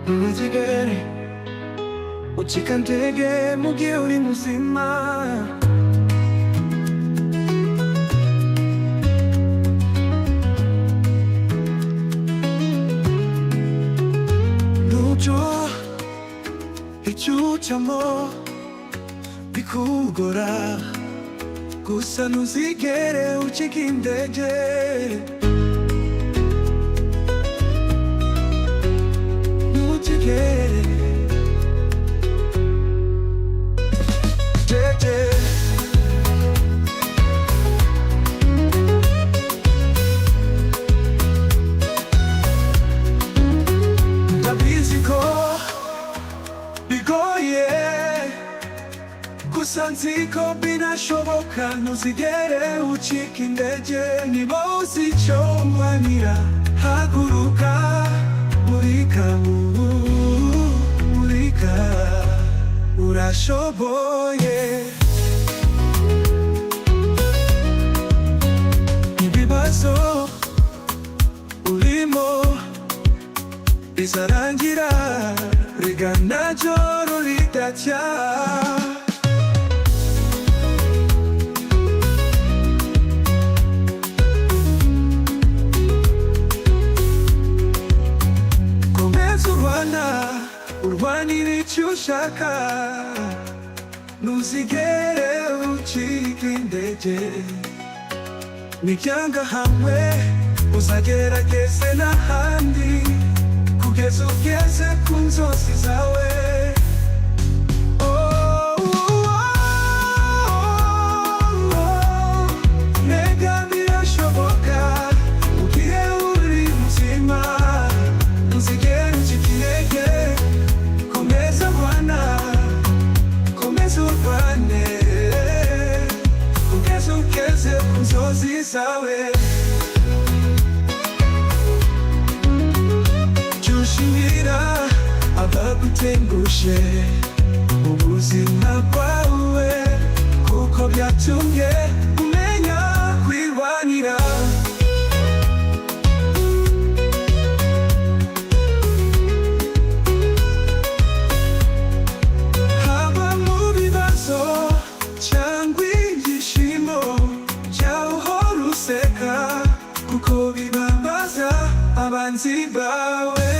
ntuzigere ucika intege mu gihe uri muzima. Nubwo icyo ucamo bikugora, gusa ntuzigere ucika intege. Ndabizi ko bigoye, gusa nzi ko binashoboka. Ntuzigere ucika intege, niba uzi icyo urwanira, haguruka, murika, urashoboye. Ibibazo urimo bizarangira, rega ntabyo ridacya. Komeza urwanira icyo ushaka, ntuzigere ucika intege. Nibyanga hamwe uzagerageze n'ahandi, kugeza ugeze ku nzozi zawe. Nega birashoboka mu gihe uri muzima. Ntuzigere ucika intege, komeza urwana, komeza urwane, kugeza ugeze ku nzozi zawe. Ushimira abagutengushe mu buzima bwawe, kuko byatumye umenya kwirwanira. Haba mu bibazo cyangwa ibyishimo, jya uhora useka, kuko bibabaza abanzi bawe.